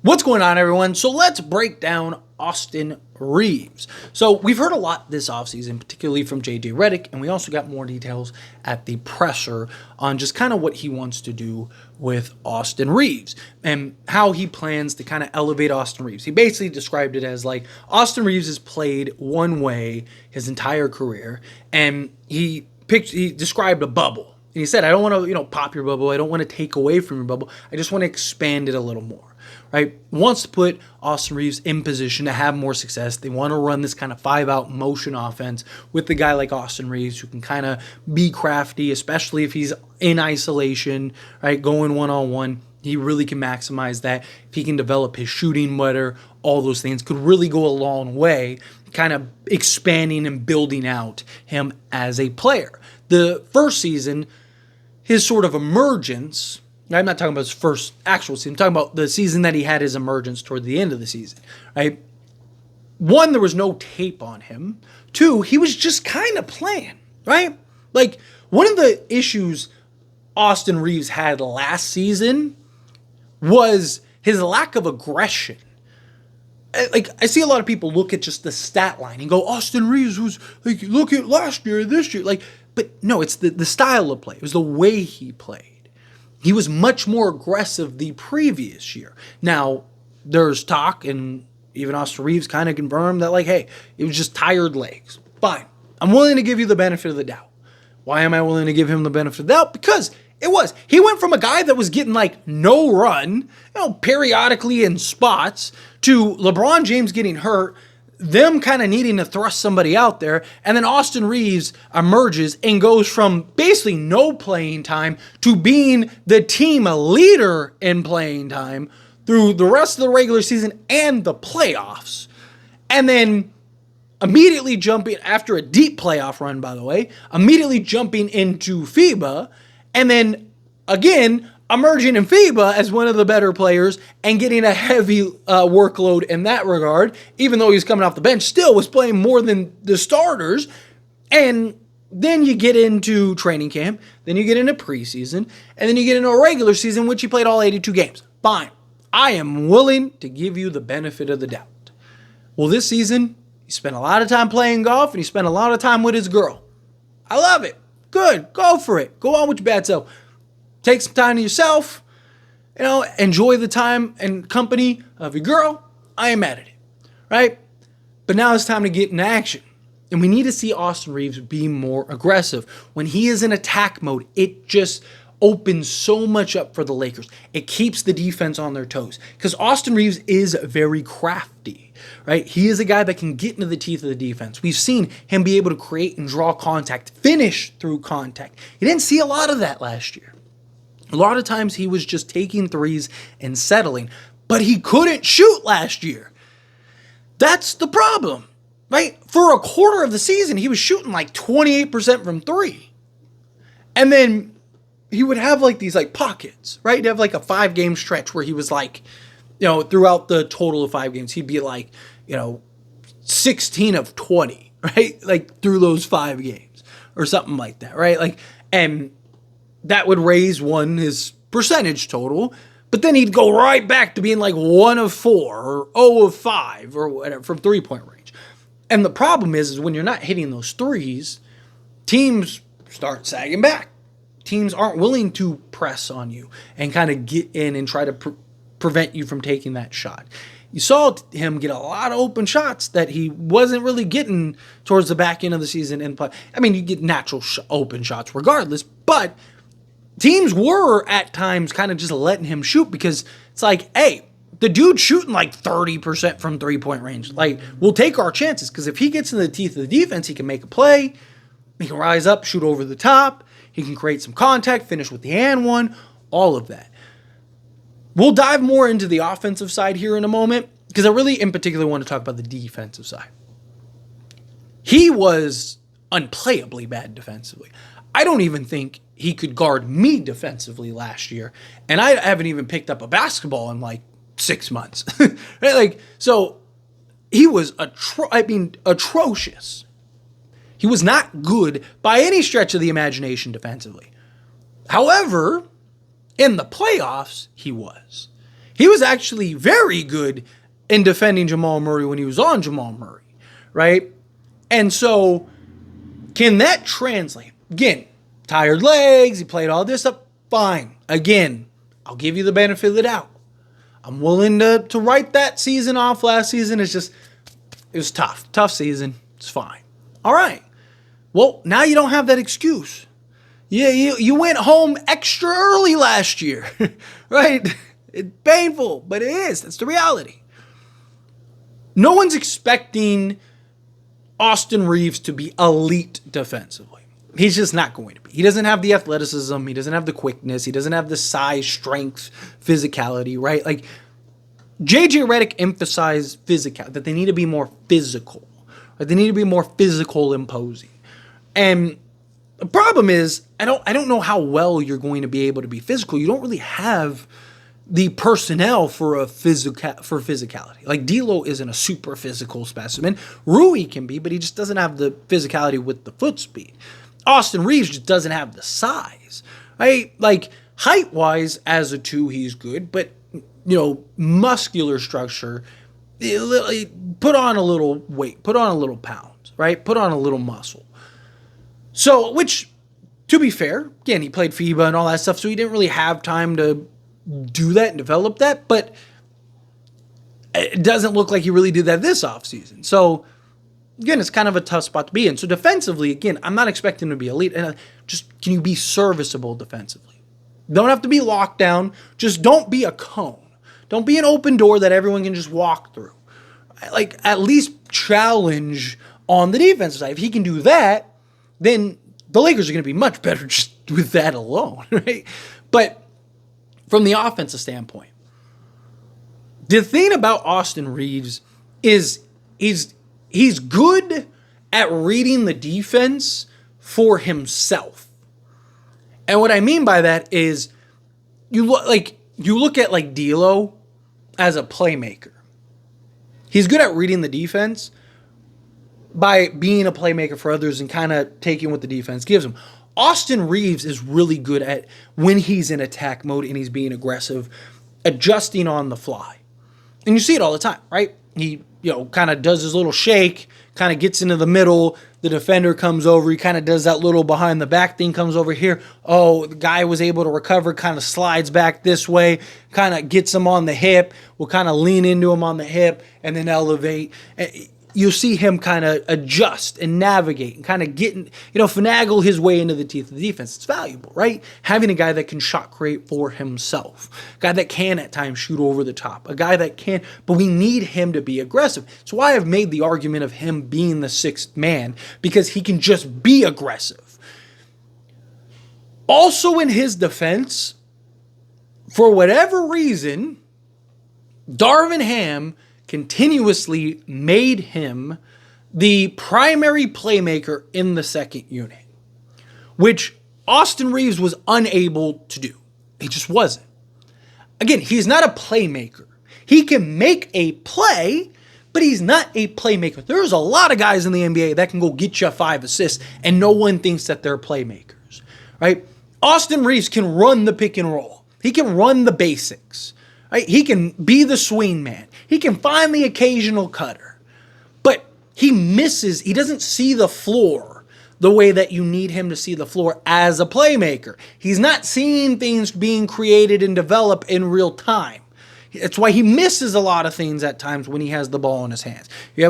What's going on, everyone? So let's break down Austin Reaves. So we've heard a lot this offseason, particularly from JJ Redick, and we also got more details at the presser on just kind of what he wants to do with Austin Reaves and how he plans to kind of elevate Austin Reaves. He basically described it as like Austin Reaves has played one way his entire career, and he described a bubble. And he said, I don't want to, pop your bubble. I don't want to take away from your bubble. I just want to expand it a little more. Right? Wants to put Austin Reaves in position to have more success. They want to run this kind of 5-out motion offense with the guy like Austin Reaves who can kind of be crafty, especially if he's in isolation, right? Going one-on-one. He really can maximize that. If he can develop his shooting better, all those things could really go a long way, kind of expanding and building out him as a player. The first season, his sort of emergence, I'm not talking about his first actual season. I'm talking about the season that he had his emergence toward the end of the season, right? One, there was no tape on him. Two, he was just kind of playing, right? Like, one of the issues Austin Reaves had last season was his lack of aggression. Like, I see a lot of people look at just the stat line and go, Austin Reaves was, like, look at last year, this year. Like, but no, it's the style of play. It was the way he played. He was much more aggressive the previous year. Now, there's talk, and even Austin Reaves kind of confirmed that, like, hey, it was just tired legs. Fine. I'm willing to give you the benefit of the doubt. Why am I willing to give him the benefit of the doubt? Because it was. He went from a guy that was getting, like, no run, periodically in spots, to LeBron James getting hurt, them kind of needing to thrust somebody out there, and then Austin Reaves emerges and goes from basically no playing time to being the team leader in playing time through the rest of the regular season and the playoffs. And then immediately jumping, after a deep playoff run, by the way, immediately jumping into FIBA, and then again emerging in FIBA as one of the better players and getting a heavy workload in that regard, even though he was coming off the bench, still was playing more than the starters. And then you get into training camp, then you get into preseason, and then you get into a regular season, which he played all 82 games. Fine. I am willing to give you the benefit of the doubt. Well, this season, he spent a lot of time playing golf, and he spent a lot of time with his girl. I love it. Good. Go for it. Go on with your bad self. Take some time to yourself, enjoy the time and company of your girl. I am at it, right? But now it's time to get in action. And we need to see Austin Reaves be more aggressive. When he is in attack mode, it just opens so much up for the Lakers. It keeps the defense on their toes. Because Austin Reaves is very crafty, right? He is a guy that can get into the teeth of the defense. We've seen him be able to create and draw contact, finish through contact. You didn't see a lot of that last year. A lot of times he was just taking threes and settling, but he couldn't shoot last year. That's the problem, right? For a quarter of the season, he was shooting like 28% from three. And then he would have like these like pockets, right? He'd have like a 5-game stretch where he was like, throughout the total of 5 games, he'd be like, 16 of 20, right? Like through those 5 games or something like that, right? Like, and that would raise his percentage total, but then he'd go right back to being like 1 of 4 or 0 of 5 or whatever from 3-point range. And the problem is when you're not hitting those threes, teams start sagging back. Teams aren't willing to press on you and kind of get in and try to prevent you from taking that shot. You saw him get a lot of open shots that he wasn't really getting towards the back end of the season. You get natural open shots regardless, but teams were at times kind of just letting him shoot because it's like, hey, the dude's shooting like 30% from 3-point range. Like, we'll take our chances because if he gets in the teeth of the defense, he can make a play. He can rise up, shoot over the top. He can create some contact, finish with the and one, all of that. We'll dive more into the offensive side here in a moment because I really, in particular, want to talk about the defensive side. He was unplayably bad defensively. I don't even think he could guard me defensively last year, and I haven't even picked up a basketball in like 6 months. Right? So he was atrocious. He was not good by any stretch of the imagination defensively. However, in the playoffs, he was. He was actually very good in defending Jamal Murray when he was on Jamal Murray, right? And so, can that translate? Again, tired legs, he played all this stuff, fine. Again, I'll give you the benefit of the doubt. I'm willing to write that season off last season. It was tough. Tough season. It's fine. All right. Well, now you don't have that excuse. Yeah, you went home extra early last year, right? It's painful, but it is. That's the reality. No one's expecting Austin Reaves to be elite defensively. He's just not going to be. He doesn't have the athleticism. He doesn't have the quickness. He doesn't have the size, strength, physicality, right? Like, J.J. Redick emphasized physical, that they need to be more physical. Right? They need to be more physical, imposing. And the problem is, I don't know how well you're going to be able to be physical. You don't really have the personnel for physicality. Like, D'Lo isn't a super physical specimen. Rui can be, but he just doesn't have the physicality with the foot speed. Austin Reaves just doesn't have the size, right? Like, height-wise, as a 2, he's good, but, muscular structure, put on a little weight, put on a little pounds, right? Put on a little muscle. So, which, to be fair, again, he played FIBA and all that stuff, so he didn't really have time to do that and develop that, but it doesn't look like he really did that this offseason. So, again, it's kind of a tough spot to be in. So defensively, again, I'm not expecting him to be elite. And just, can you be serviceable defensively? Don't have to be locked down. Just don't be a cone. Don't be an open door that everyone can just walk through. Like, at least challenge on the defensive side. If he can do that, then the Lakers are going to be much better just with that alone, right? But from the offensive standpoint, the thing about Austin Reaves is he's good at reading the defense for himself. And what I mean by that is you look at like D'Lo as a playmaker. He's good at reading the defense by being a playmaker for others and kind of taking what the defense gives him. Austin Reaves is really good at, when he's in attack mode and he's being aggressive, adjusting on the fly. And you see it all the time, right? He kind of does his little shake, kind of gets into the middle, the defender comes over, he kind of does that little behind the back thing, comes over here, oh, the guy was able to recover, kind of slides back this way, kind of gets him on the hip, will kind of lean into him on the hip, and then elevate. You see him kind of adjust and navigate and kind of finagle his way into the teeth of the defense. It's valuable, right? Having a guy that can shot create for himself, a guy that can at times shoot over the top, a guy that can, but we need him to be aggressive. That's why I've made the argument of him being the sixth man, because he can just be aggressive. Also, in his defense, for whatever reason, Darvin Ham continuously made him the primary playmaker in the second unit, which Austin Reaves was unable to do. He just wasn't. Again, he's not a playmaker. He can make a play, but he's not a playmaker. There's a lot of guys in the NBA that can go get you 5 assists, and no one thinks that they're playmakers, right? Austin Reaves can run the pick and roll. He can run the basics. Right? He can be the swing man. He can find the occasional cutter. But he misses. He doesn't see the floor the way that you need him to see the floor as a playmaker. He's not seeing things being created and develop in real time. That's why he misses a lot of things at times when he has the ball in his hands. You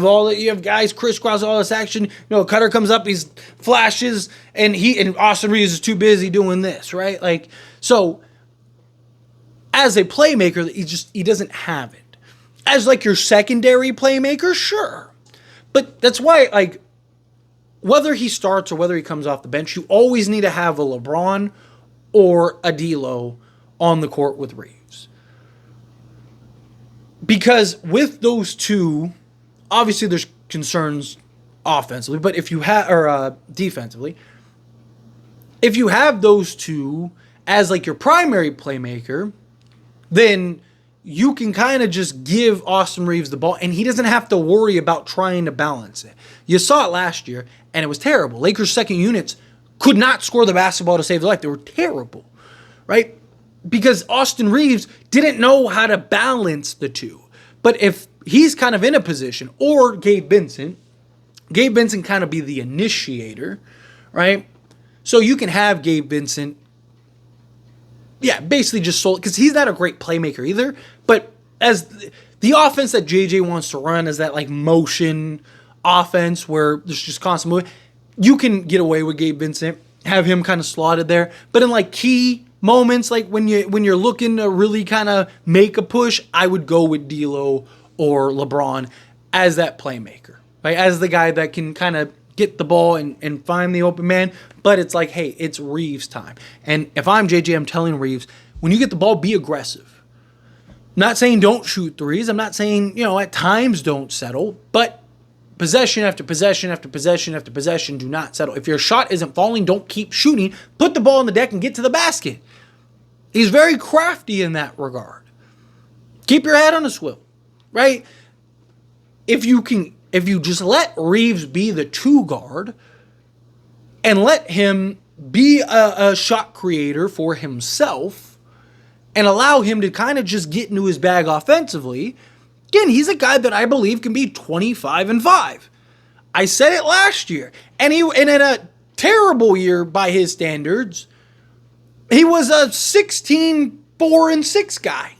have guys crisscross all this action. Cutter comes up, he flashes, and Austin Reaves is too busy doing this, right? Like, so as a playmaker, he doesn't have it. As like your secondary playmaker, sure. But that's why, like, whether he starts or whether he comes off the bench, you always need to have a LeBron or a D'Lo on the court with Reaves. Because with those two, obviously there's concerns offensively, but if you have, defensively, if you have those two as like your primary playmaker, then you can kind of just give Austin Reaves the ball, and he doesn't have to worry about trying to balance it. You saw it last year, and it was terrible. Lakers' second units could not score the basketball to save their life. They were terrible, right? because Austin Reaves didn't know how to balance the two. But if he's kind of in a position, or Gabe Vincent kind of be the initiator, right? So you can have Gabe Vincent, basically just sold, because he's not a great playmaker either. But as the offense that JJ wants to run is that like motion offense where there's just constant movement. You can get away with Gabe Vincent, have him kind of slotted there. But in like key moments, like when you're looking to really kind of make a push, I would go with D'Lo or LeBron as that playmaker, right? As the guy that can kind of get the ball and find the open man. But it's like, hey, it's Reaves time. And if I'm JJ, I'm telling Reaves, when you get the ball, be aggressive. I'm not saying don't shoot threes. I'm not saying, at times don't settle. But possession after possession after possession after possession, do not settle. If your shot isn't falling, don't keep shooting. Put the ball on the deck and get to the basket. He's very crafty in that regard. Keep your head on a swivel, right? If you just let Reaves be the 2 guard and let him be a shot creator for himself and allow him to kind of just get into his bag offensively, again, he's a guy that I believe can be 25-5. I said it last year. And in a terrible year by his standards, he was a 16-4-6 guy.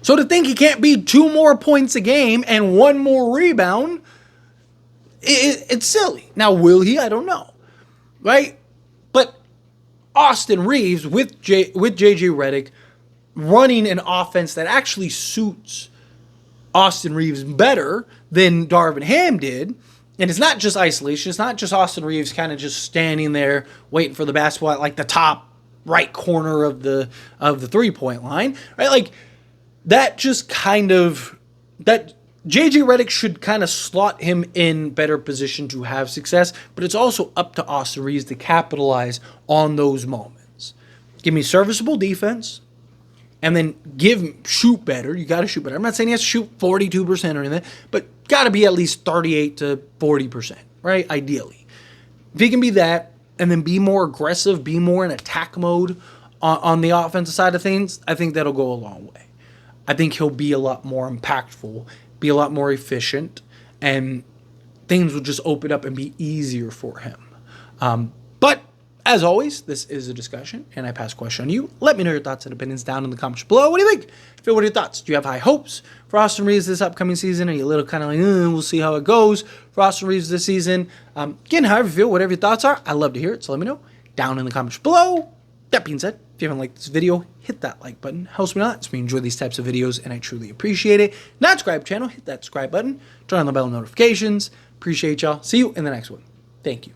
So to think he can't be 2 more points a game and 1 more rebound, it's silly. Now, will he? I don't know. Right? But Austin Reaves with JJ Redick running an offense that actually suits Austin Reaves better than Darvin Ham did. And it's not just isolation. It's not just Austin Reaves kind of just standing there waiting for the basketball at like the top right corner of the 3-point line. Right? Like that just kind of, that JJ Redick should kind of slot him in better position to have success, but it's also up to Austin Reaves to capitalize on those moments. Give me serviceable defense, and then shoot better. You got to shoot better. I'm not saying he has to shoot 42% or anything, but got to be at least 38 to 40%, right? Ideally. If he can be that, and then be more aggressive, be more in attack mode on the offensive side of things, I think that'll go a long way. I think he'll be a lot more impactful, be a lot more efficient, and things will just open up and be easier for him. But as always, this is a discussion, and I pass a question on you. Let me know your thoughts and opinions down in the comments below. What do you think? Phil, what are your thoughts? Do you have high hopes for Austin Reaves this upcoming season? Are you a little kind of like, we'll see how it goes for Austin Reaves this season? Again, however you feel, whatever your thoughts are, I'd love to hear it, so let me know down in the comments below. That being said, if you haven't liked this video, hit that like button. Helps me a lot. It's me enjoy these types of videos, and I truly appreciate it. Not subscribe to the channel, hit that subscribe button. Turn on the bell notifications. Appreciate y'all. See you in the next one. Thank you.